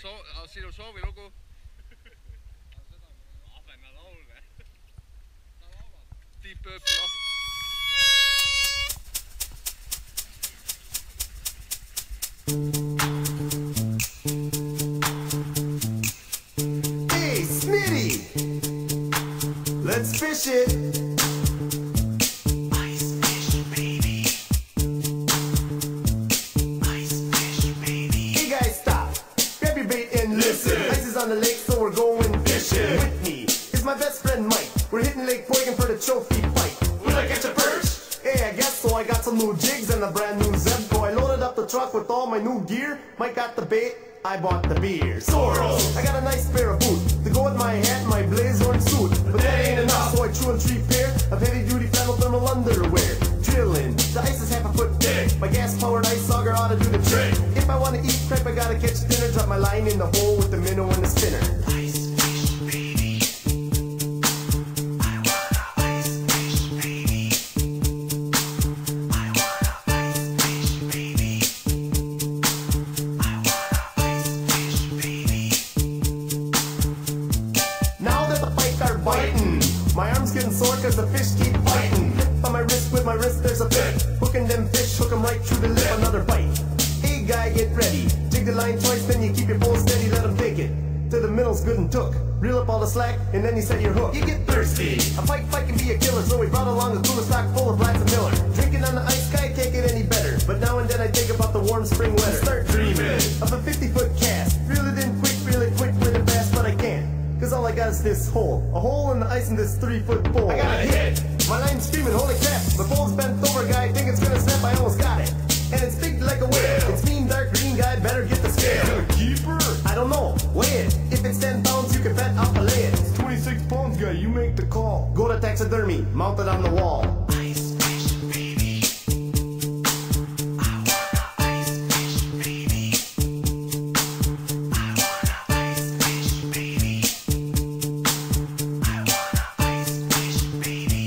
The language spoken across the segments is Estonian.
sinu soovilugu. Ahvenna laul või? Deep Purple Ahvenna. Hey, Smitty! Let's fish it! Ice fish, baby. Ice fish, baby. Hey guys, stop! Grab your bait and listen. Ice is on the lake, so we're going fishing. With me is my best friend Mike. We're hitting Lake Boygan for the trophy fight. Will I catch a perch? Hey, I guess so. I got some new jigs and a brand new Zebco. I loaded up the truck with all my new gear. Mike got the bait, I bought the beer. Soros! I got a nice pair of boots to go with my hat and my blazer and suit. But that ain't enough, so I chew on 3 pair of heavy-duty flannel thermal underwear. Drilling, the ice is half a foot thick. My gas-powered ice auger ought to do the trick. If I want to eat crepe, I gotta catch dinner. Drop my line in the hole with the minnow and the spinner. Ice fish, baby. I wanna ice fish, baby. I wanna ice fish, baby. I wanna ice fish, baby. Now that the pike are biting, my arm's getting sore cause the fish keep biting. On my wrist, with my wrist there's a bit. Hooking them fish, hook them right through the lip. Another bite. Hey guy, get ready. Jig the line twice, then you keep your pole steady. Let them take it till the middle's good and took. Reel up all the slack, and then you set your hook. You get thirsty. A pike fight can be a killer, so we brought along a cooler stock full of Blatz and Miller. Drinking on the ice, guy can't get any better. But now and then I think about the warm spring weather. Start dreaming of a 50-foot cast. Reel it in quick, reel it quick, really fast, but I can't. Cause all I got is this hole. A hole in the ice in this 3-foot pole. I got a hit. My line's screaming, holy crap. The pole's bent over, guy. I think it's gonna snap. I almost got it. And it's big like a whale. It's mean, dark green, guy. Better get the scale. A keeper? I don't know. Weigh it. If it's 10 pounds, you can bet I'll fillet it. It's 26 pounds, guy. You make the call. Go to taxidermy. Mount it on the wall. Ice fish, baby. I wanna ice fish, baby. I wanna ice fish, baby. I wanna ice fish, baby.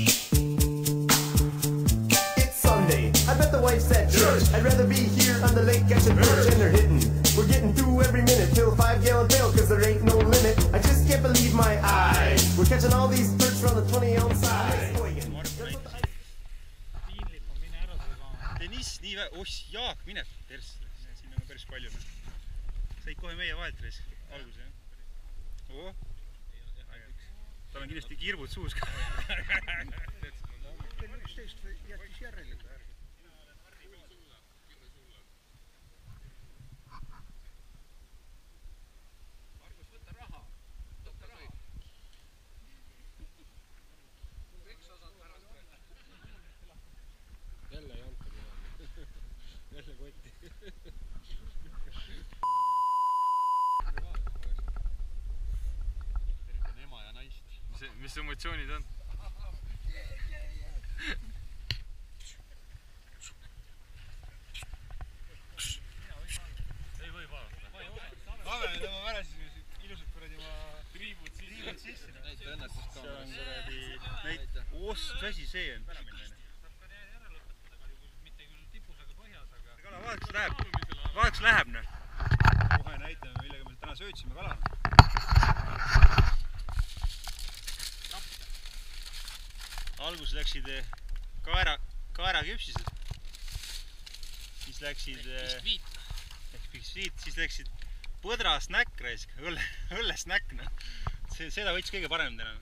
It's Sunday. I bet the wife's at church. I'd rather be here on the lake catching perch, and they're hitting. We're getting through every minute till 5-gallon pail, cause there ain't no limit. I just can't believe my eyes. We're catching all these perch from the 20-ounce size. Deniss, nii vä... Oih, Jaak, mine persse. Siin on päris palju. Said kohe meie vahelt reis. Alguse, jah? Oo. Tal on kindlasti kirvud suus ka. Kell 11 jättis järele. Margus, võta raha. Võta raha. Eks osad pärast veel. Jälle ei anta midagi. Jälle kotti. Tervitan ema ja naist. Mis emotsioonid on? Ei või vaadata. Avele tõmba pära siis ilusad kuradi oma triibud sisse. Näita õnnetust kaameras. Mis asi see on? Kala vaataks läheb. Kohe näitame, millega me täna söötsime kalana. Algus läksid kaeraküpsised. Siis läksid siis läksid põdra snäkk raisk, õlle snäkk. Seda võttis kõige parem täna.